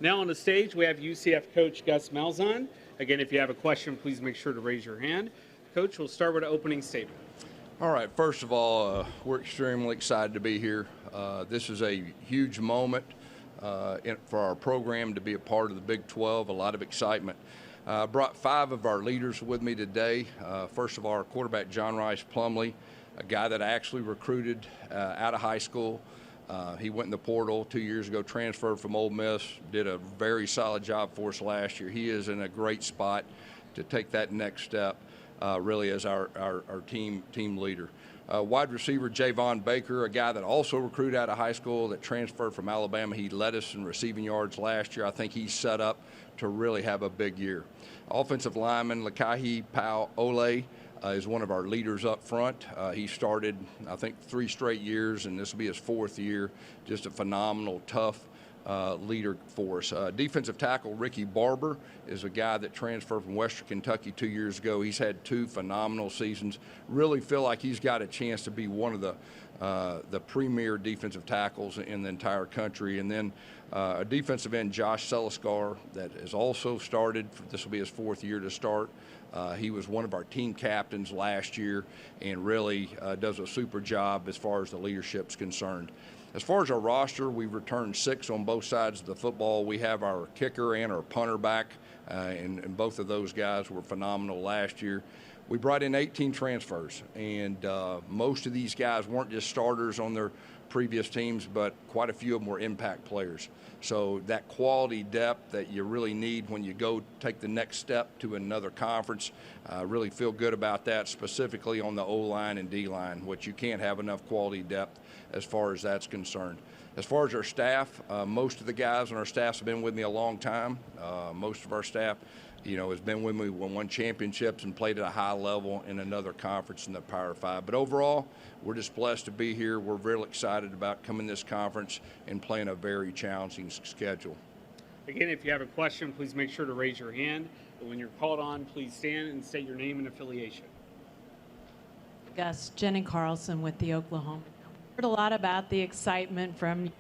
Now on the stage, we have UCF coach Gus Malzahn. Again, if you have a question, please make sure to raise your hand. Coach, we'll start with an opening statement. All right, first of all, we're extremely excited to be here. This is a huge moment for our program to be a part of the Big 12, a lot of excitement. I brought 5 of our leaders with me today. First of all, our quarterback, John Rice Plumlee, a guy that I actually recruited out of high school. He went in the portal 2 years ago, transferred from Ole Miss, did a very solid job for us last year. He is in a great spot to take that next step, really as our team leader. Wide receiver Javon Baker, a guy that also recruited out of high school that transferred from Alabama. He led us in receiving yards last year. I think he's set up to really have a big year. Offensive lineman Lakahi Pau Ole is one of our leaders up front. He started, I think, 3 straight years, and this will be his 4th year. Just a phenomenal, tough leader for us. Defensive tackle Ricky Barber is a guy that transferred from Western Kentucky 2 years ago. He's had 2 phenomenal seasons. Really feel like he's got a chance to be one of the premier defensive tackles in the entire country. And then a defensive end, Josh Seliskar, that has also started. This will be his 4th year to start. He was one of our team captains last year and really does a super job as far as the leadership's concerned. As far as our roster, we've returned 6 on both sides of the football. We have our kicker and our punter back, and both of those guys were phenomenal last year. We brought in 18 transfers, and most of these guys weren't just starters on their previous teams, but quite a few of them were impact players. So that quality depth that you really need when you go take the next step to another conference, really feel good about that, specifically on the O-line and D-line, which you can't have enough quality depth as far as that's concerned. As far as our staff, most of the guys on our staff have been with me a long time. Most of our staff, has been with me when won championships and played at a high level in another conference in the Power 5. But overall, we're just blessed to be here. We're real excited about coming to this conference and playing a very challenging schedule. Again, if you have a question, please make sure to raise your hand. But when you're called on, please stand and state your name and affiliation. Gus, Jenny Carlson with the Oklahoma. Heard a lot about the excitement from you.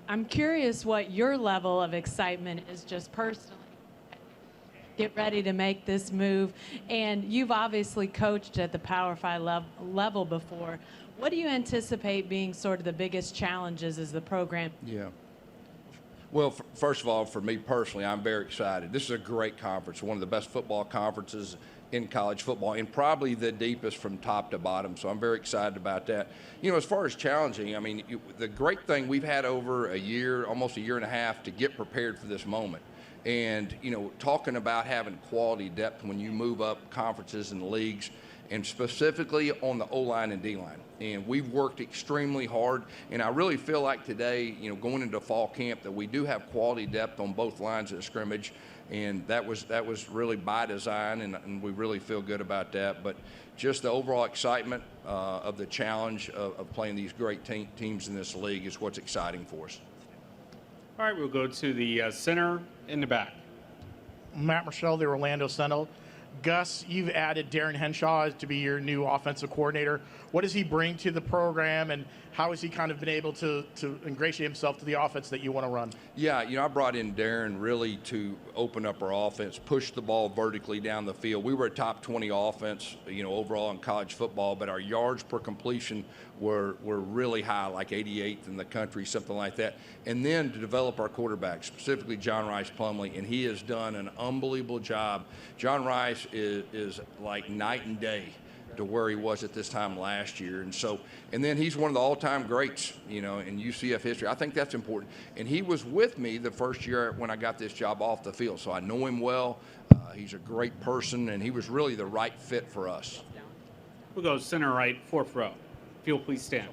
I'm curious what your level of excitement is just personally. Get ready to make this move. And you've obviously coached at the Power 5 level before. What do you anticipate being sort of the biggest challenges as the program? Yeah. Well, first of all, for me personally, I'm very excited. This is a great conference, one of the best football conferences in college football, and probably the deepest from top to bottom. So I'm very excited about that. As far as challenging, I mean, the great thing, we've had over a year, almost a year and a half to get prepared for this moment. And, talking about having quality depth when you move up conferences and leagues, and specifically on the O-line and D-line. And we've worked extremely hard, and I really feel like today, going into fall camp, that we do have quality depth on both lines of scrimmage, and that was really by design, and we really feel good about that. But just the overall excitement of the challenge of playing these great teams in this league is what's exciting for us. All right, we'll go to the center in the back. Matt Marshall, the Orlando Sentinel. Gus, you've added Darren Henshaw to be your new offensive coordinator. What does he bring to the program, and how has he kind of been able to ingratiate himself to the offense that you want to run? Yeah, I brought in Darren really to open up our offense, push the ball vertically down the field. We were a top 20 offense, overall in college football, but our yards per completion were really high, like 88th in the country, something like that. And then to develop our quarterback, specifically John Rice Plumlee, and he has done an unbelievable job. John Rice is like night and day to where he was at this time last year. And then he's one of the all-time greats, in UCF history. I think that's important. And he was with me the first year when I got this job off the field, so I know him well. He's a great person, and he was really the right fit for us. We'll go center right, 4th row. If you'll please stand.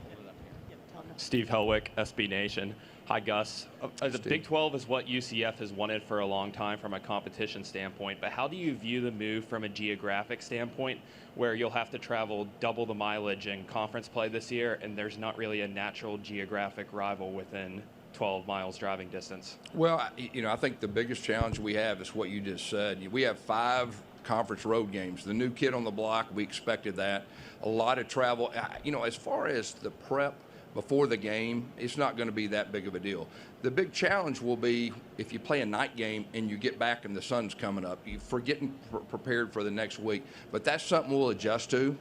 Steve Helwick, SB Nation. Hi, Gus. The Big 12 is what UCF has wanted for a long time from a competition standpoint, but how do you view the move from a geographic standpoint where you'll have to travel double the mileage in conference play this year, and there's not really a natural geographic rival within 12 miles driving distance? Well, I think the biggest challenge we have is what you just said. We have 5 conference road games. The new kid on the block, we expected that. A lot of travel. As far as the prep before the game, it's not going to be that big of a deal. The big challenge will be if you play a night game and you get back and the sun's coming up, you're getting prepared for the next week. But that's something we'll adjust to.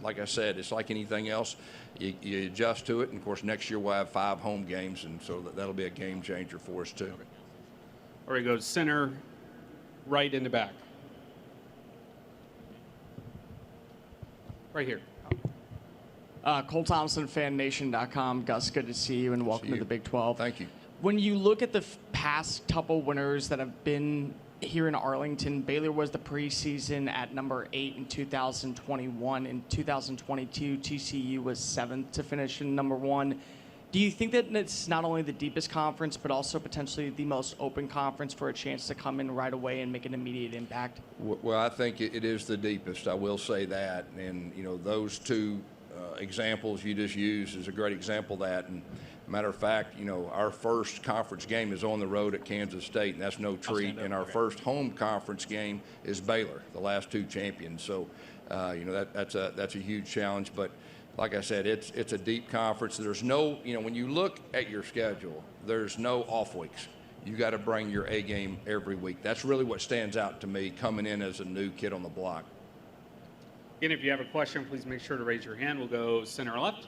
Like I said, it's like anything else. You adjust to it, and of course next year we'll have 5 home games, and so that'll be a game changer for us too. All right, go center, right in the back. Right here. Cole Thompson, FanNation.com. Gus, good to see you, and welcome to the Big 12. Thank you. When you look at the past couple winners that have been here in Arlington, Baylor was the preseason at number 8 in 2021. In 2022, TCU was 7th to finish in number 1. Do you think that it's not only the deepest conference, but also potentially the most open conference for a chance to come in right away and make an immediate impact? Well, I think it is the deepest. I will say that. And, you know, those two examples you just used is a great example of that. And matter of fact, you know, our first conference game is on the road at Kansas State, and that's no treat. And our first home conference game is Baylor, the last 2 champions. So, you know, that's a huge challenge. But like I said, it's a deep conference. There's no, you know, when you look at your schedule, there's no off weeks. You got to bring your A game every week. That's really what stands out to me coming in as a new kid on the block. Again, if you have a question, please make sure to raise your hand. We'll go center left.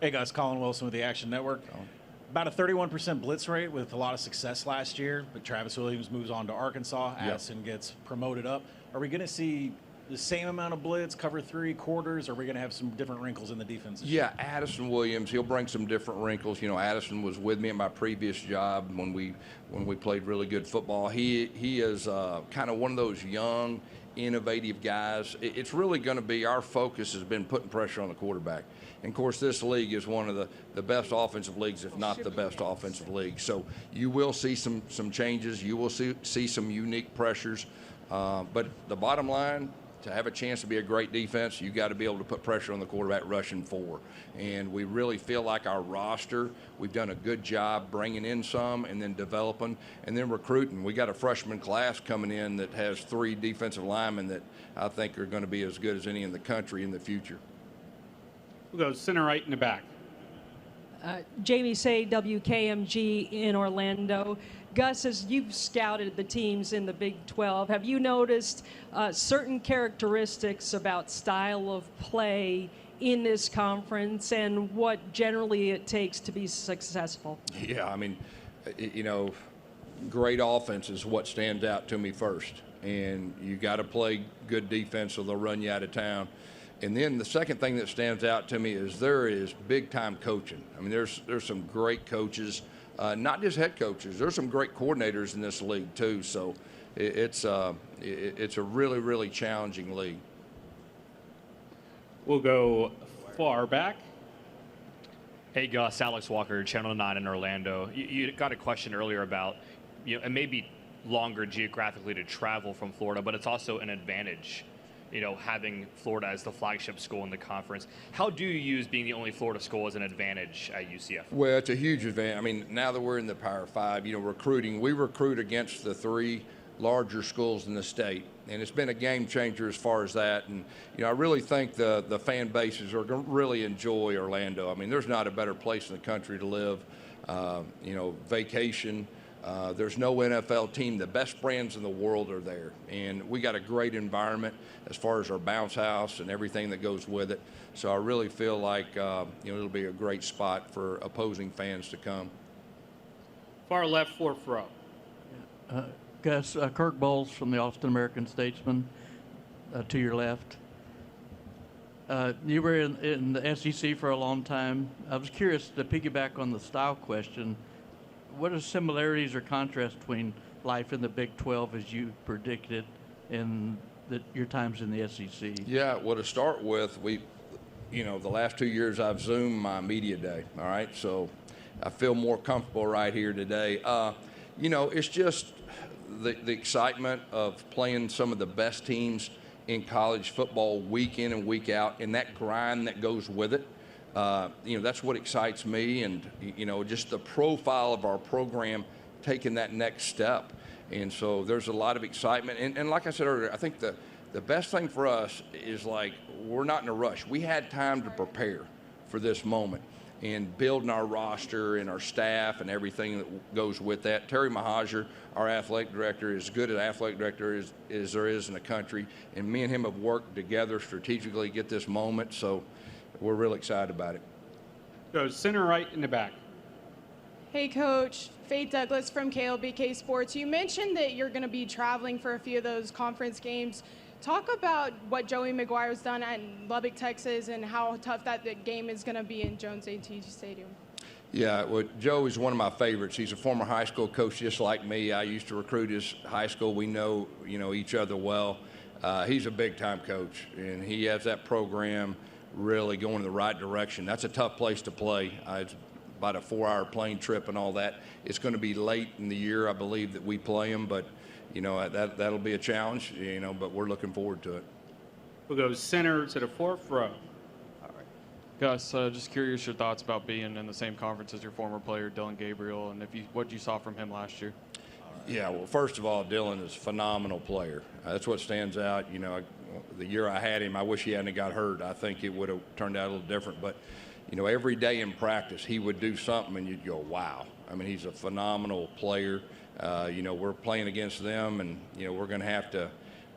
Hey guys, Colin Wilson with the Action Network. About a 31% blitz rate with a lot of success last year, but Travis Williams moves on to Arkansas. Addison gets promoted up. Are we going to see the same amount of blitz, cover 3 quarters, or are we going to have some different wrinkles in the defense? Yeah, Addison Williams, he'll bring some different wrinkles. You know, Addison was with me in my previous job when we played really good football. He is kind of one of those young, innovative guys. It's really going to be, our focus has been putting pressure on the quarterback. And, of course, this league is one of the best offensive leagues, if not the best offensive league. So you will see some changes. You will see some unique pressures. But the bottom line, to have a chance to be a great defense, you got to be able to put pressure on the quarterback rushing 4. And we really feel like our roster, we've done a good job bringing in some and then developing and then recruiting. We got a freshman class coming in that has 3 defensive linemen that I think are going to be as good as any in the country in the future. We'll go center right in the back. Jamie Say, WKMG in Orlando. Gus, as you've scouted the teams in the Big 12, have you noticed certain characteristics about style of play in this conference and what generally it takes to be successful? Yeah, I mean, you know, great offense is what stands out to me first. And you got to play good defense or they'll run you out of town. And then the second thing that stands out to me is there is big-time coaching. I mean, there's some great coaches, not just head coaches. There's some great coordinators in this league too. So it's a really, really challenging league. We'll go far back. Hey Gus, Alex Walker, Channel 9 in Orlando. You got a question earlier about, you know, it may be longer geographically to travel from Florida, but it's also an advantage, you know, having Florida as the flagship school in the conference. How do you use being the only Florida school as an advantage at UCF? Well, it's a huge advantage. I mean, now that we're in the Power 5, you know, recruiting, we recruit against the 3 larger schools in the state, and it's been a game changer as far as that. And, you know, I really think the fan bases are going to really enjoy Orlando. I mean, there's not a better place in the country to live, you know, vacation. There's no NFL team. The best brands in the world are there. And we got a great environment as far as our bounce house and everything that goes with it. So I really feel like, you know, it'll be a great spot for opposing fans to come. Far left, 4th row. Gus, Kirk Bowles from the Austin American-Statesman, to your left. You were in the SEC for a long time. I was curious to piggyback on the style question. What are similarities or contrasts between life in the Big 12 as you predicted and your times in the SEC? Yeah, well, to start with, you know, the last 2 years I've Zoomed my media day, all right? So I feel more comfortable right here today. You know, it's just the excitement of playing some of the best teams in college football week in and week out, and that grind that goes with it. You know, that's what excites me, and, you know, just the profile of our program taking that next step. And so there's a lot of excitement. And like I said earlier, I think the best thing for us is, like, we're not in a rush. We had time to prepare for this moment. and building our roster and our staff and everything that goes with that. Terry Mahajer, our athletic director, is as good an athletic director as there is in the country, and me and him have worked together strategically to get this moment, so we're really excited about it. Go center right in the back. Hey, Coach. Faith Douglas from KLBK Sports. You mentioned that you're going to be traveling for a few of those conference games. Talk about what Joey McGuire's done at Lubbock, Texas, and how tough that game is going to be in Jones AT Stadium. Yeah, well, Joe is one of my favorites. He's a former high school coach just like me. I used to recruit his high school. We know, each other well. He's a big-time coach, and he has that program really going in the right direction. That's a tough place to play. It's about a 4-hour plane trip and all that. It's going to be late in the year, I believe, that we play them, but that'll be a challenge, but we're looking forward to it. We'll go center to the fourth row. Gus, just curious your thoughts about being in the same conference as your former player, Dylan Gabriel, and what you saw from him last year. Yeah, well, first of all, Dylan is a phenomenal player. That's what stands out. The year I had him, I wish he hadn't got hurt. I think it would have turned out a little different. But, every day in practice, he would do something, and you'd go, wow. I mean, he's a phenomenal player. We're playing against them, and, we're going to have to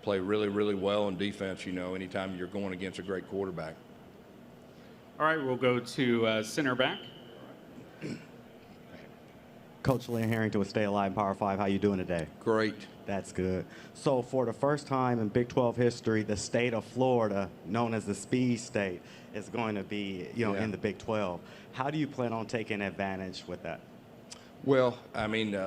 play really, really well in defense, anytime you're going against a great quarterback. All right, we'll go to center back. Coach Lynn Harrington with Stay Alive Power 5. How you doing today? Great. That's good. So for the first time in Big 12 history, the state of Florida, known as the Speed State, is going to be, in the Big 12. How do you plan on taking advantage with that? Well, I mean,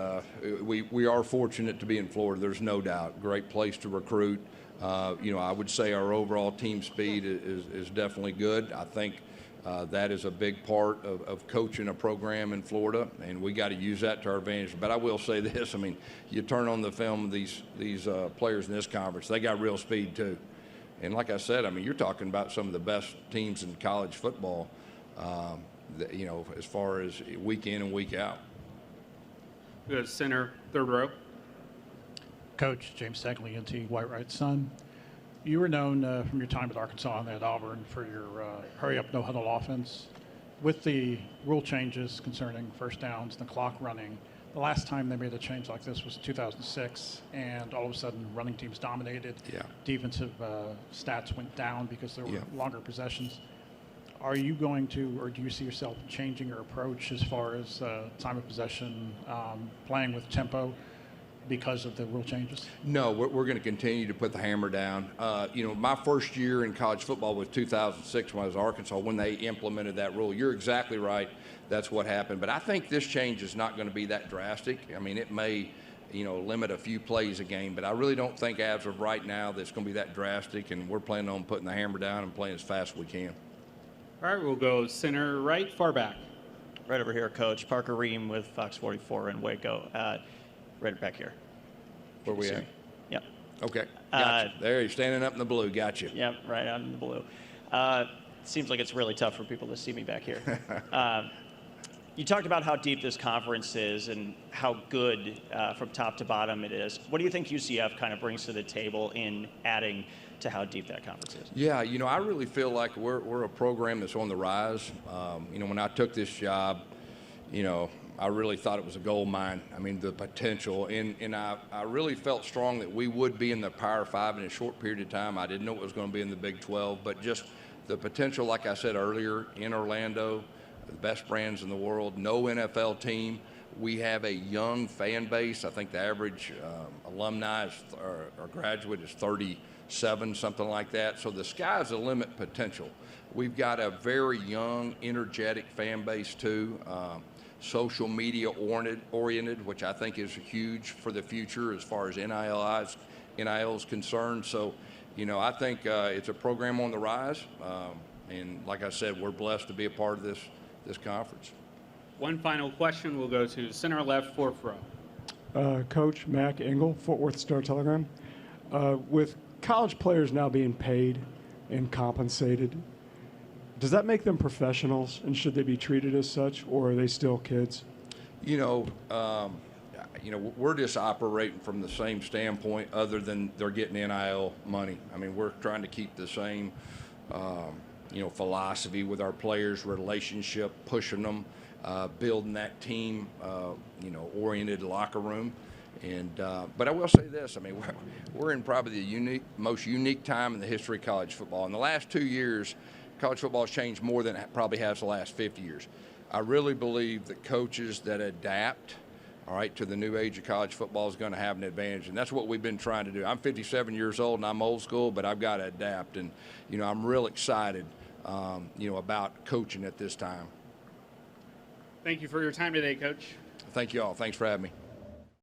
we are fortunate to be in Florida. There's no doubt. Great place to recruit. I would say our overall team speed is definitely good. I think that is a big part of coaching a program in Florida, and we got to use that to our advantage. But I will say this: I mean, you turn on the film of these players in this conference; they got real speed too. And like I said, I mean, you're talking about some of the best teams in college football. As far as week in and week out. We'll go to center, third row. Coach James Seckley, NT White-Wright's son. You were known from your time at Arkansas and at Auburn for your hurry-up, no-huddle offense. With the rule changes concerning first downs and the clock running, the last time they made a change like this was 2006, and all of a sudden running teams dominated. Yeah. Defensive stats went down because there were longer possessions. Are you going to, or do you see yourself changing your approach as far as time of possession, playing with tempo, because of the rule changes? No, we're going to continue to put the hammer down. My first year in college football was 2006 when I was at Arkansas, when they implemented that rule. You're exactly right. That's what happened. But I think this change is not going to be that drastic. I mean, it may, limit a few plays a game, but I really don't think as of right now that it's going to be that drastic, and we're planning on putting the hammer down and playing as fast as we can. All right, we'll go center right, far back. Right over here, Coach. Parker Ream with Fox 44 in Waco. Right back here. Where we at? Yep. Okay. Gotcha. There, you're standing up in the blue. Gotcha. Yep, right out in the blue. Seems like it's really tough for people to see me back here. You talked about how deep this conference is and how good from top to bottom it is. What do you think UCF kind of brings to the table in adding to how deep that conference is? Yeah, I really feel like we're a program that's on the rise. When I took this job, I really thought it was a gold mine. I mean, the potential. And I really felt strong that we would be in the Power 5 in a short period of time. I didn't know it was going to be in the Big 12, but just the potential, like I said earlier, in Orlando, the best brands in the world, no NFL team. We have a young fan base. I think the average alumni or graduate is 37, something like that. So the sky's the limit potential. We've got a very young, energetic fan base too. Social media oriented, which I think is huge for the future as far as NIL is concerned. So, I think it's a program on the rise. And like I said, we're blessed to be a part of this conference. One final question. We'll go to center left, fourth row. Coach Mac Engel, Fort Worth Star-Telegram. With college players now being paid and compensated, does that make them professionals, and should they be treated as such, or are they still kids? We're just operating from the same standpoint other than they're getting NIL money. I mean, we're trying to keep the same, philosophy with our players, relationship, pushing them, building that team, oriented locker room. And but I will say this: I mean, we're in probably the most unique time in the history of college football. In the last 2 years, college football has changed more than it probably has the last 50 years. I really believe that coaches that adapt, all right, to the new age of college football is going to have an advantage, and that's what we've been trying to do. I'm 57 years old and I'm old school, but I've got to adapt, and I'm real excited, about coaching at this time. Thank you for your time today, Coach. Thank you all. Thanks for having me.